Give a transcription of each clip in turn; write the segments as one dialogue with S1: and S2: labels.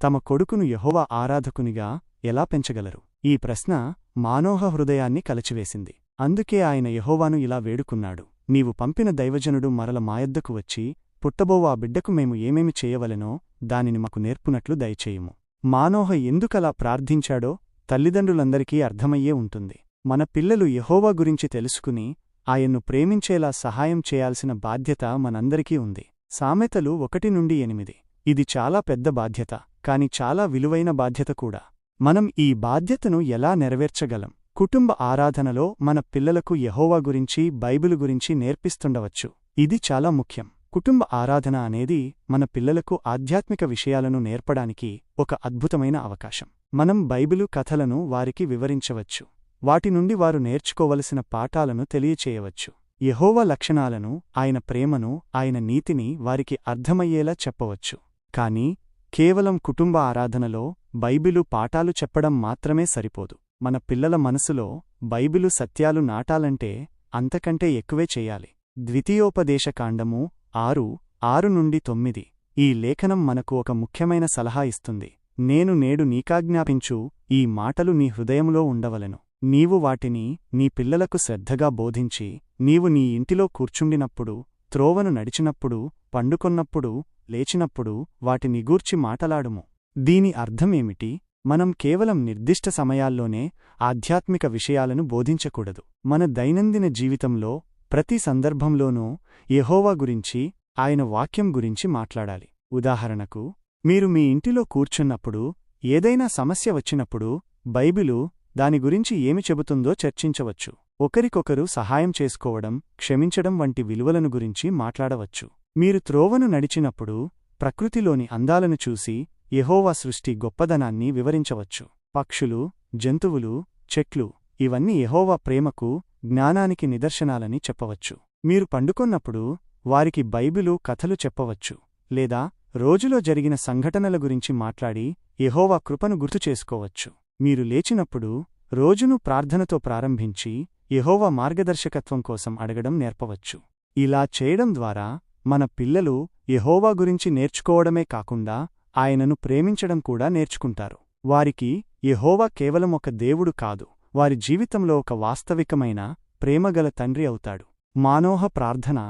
S1: తమ కొడుకును యెహోవా ఆరాధకునిగా ఎలా పెంచగలరు? ఈ ప్రశ్న మానోహ హృదయాన్ని కలచివేసింది. అందుకే ఆయన యెహోవాను ఇలా వేడుకున్నాడు, నీవు పంపిన దైవజనుడు మరల మాయొద్దకు వచ్చి, పుట్టబోవు ఆ బిడ్డకు మేము ఏమేమి చేయవలెనో దానిని మాకు నేర్పునట్లు దయచేయుము. మానోహ ఎందుకలా ప్రార్థించాడో తల్లిదండ్రులందరికీ అర్థమయ్యే ఉంటుంది. మన పిల్లలు యెహోవా గురించి తెలుసుకుని ఆయన్ను ప్రేమించేలా సహాయం చేయాల్సిన బాధ్యత మనందరికీ ఉంది. సామెతలు 1-8. ఇది చాలా పెద్ద బాధ్యత, కాని చాలా విలువైన బాధ్యత కూడా. మనం ఈ బాధ్యతను ఎలా నెరవేర్చగలం? కుటుంబ ఆరాధనలో మన పిల్లలకు యెహోవా గురించి, బైబిలు గురించి నేర్పిస్తుండవచ్చు. ఇది చాలా ముఖ్యం. కుటుంబ ఆరాధన అనేది మన పిల్లలకు ఆధ్యాత్మిక విషయాలను నేర్పడానికి ఒక అద్భుతమైన అవకాశం. మనం బైబిలు కథలను వారికి వివరించవచ్చు. వాటి నుండి వారు నేర్చుకోవలసిన పాఠాలను తెలియచేయవచ్చు. యెహోవా లక్షణాలను, ఆయన ప్రేమను, ఆయన నీతిని వారికి అర్థమయ్యేలా చెప్పవచ్చు. కాని కేవలం కుటుంబ ఆరాధనలో బైబిలు పాఠాలు చెప్పడం మాత్రమే సరిపోదు. మన పిల్లల మనసులో బైబిలు సత్యాలు నాటాలంటే అంతకంటే ఎక్కువే చెయ్యాలి. ద్వితీయోపదేశకాండము 6:6-9. ఈ లేఖనం మనకు ఒక ముఖ్యమైన సలహా ఇస్తుంది. నేను నేడు నీకాజ్ఞాపించు ఈ మాటలు నీ హృదయములో ఉండవలెను. నీవు వాటిని నీ పిల్లలకు శ్రద్ధగా బోధించి, నీవు నీ ఇంటిలో కూర్చుండినప్పుడు, త్రోవను నడిచినప్పుడు, పండుకొన్నప్పుడు, లేచినప్పుడు వాటిని గూర్చి మాటలాడుము. దీని అర్థమేమిటి? మనం కేవలం నిర్దిష్ట సమయాల్లోనే ఆధ్యాత్మిక విషయాలను బోధించకూడదు. మన దైనందిన జీవితంలో ప్రతి సందర్భంలోనూ యెహోవా గురించి, ఆయన వాక్యం గురించి మాట్లాడాలి. ఉదాహరణకు, మీరు మీ ఇంటిలో కూర్చున్నప్పుడు, ఏదైనా సమస్య వచ్చినప్పుడు బైబిలు దాని గురించి ఏమి చెబుతుందో చర్చించవచ్చు. ఒకరికొకరు సహాయం చేసుకోవడం, క్షమించడం వంటి విలువలను గురించి మాట్లాడవచ్చు. మీరు త్రోవను నడిచినప్పుడు ప్రకృతిలోని అందాలను చూసి యెహోవా సృష్టి గొప్పదనాన్ని వివరించవచ్చు. పక్షులు, జంతువులు, చెట్లు ఇవన్నీ యెహోవా ప్రేమకు, జ్ఞానానికి నిదర్శనాలని చెప్పవచ్చు. మీరు పండుకొన్నప్పుడు వారికి బైబిలు కథలు చెప్పవచ్చు. లేదా రోజులో జరిగిన సంఘటనల గురించి మాట్లాడి యెహోవా కృపను గుర్తుచేసుకోవచ్చు. మీరు లేచినప్పుడు రోజును ప్రార్థనతో ప్రారంభించి యెహోవా మార్గదర్శకత్వం కోసం అడగడం నేర్పవచ్చు. ఇలా చేయడం ద్వారా మన పిల్లలు యెహోవా గురించి నేర్చుకోవడమే కాకుండా ఆయనను ప్రేమించడం కూడా నేర్చుకుంటారు. వారికి యెహోవా కేవలం ఒక దేవుడు కాదు, వారి జీవితంలో ఒక వాస్తవికమైన, ప్రేమగల తండ్రి అవుతాడు. మానోహ ప్రార్థన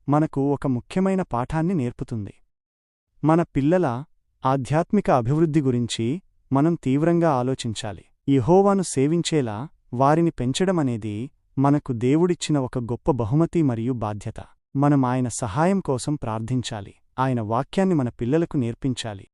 S1: మనకు ఒక ముఖ్యమైన పాఠాన్ని నేర్పుతుంది. మన పిల్లల ఆధ్యాత్మిక అభివృద్ధి గురించి మనం తీవ్రంగా ఆలోచించాలి. యెహోవాను సేవించేలా వారిని పెంచడమనేది మనకు దేవుడిచ్చిన ఒక గొప్ప బహుమతి మరియు బాధ్యత. మనం ఆయన సహాయం కోసం ప్రార్థించాలి. ఆయన వాక్యాన్ని మన పిల్లలకు నేర్పించాలి.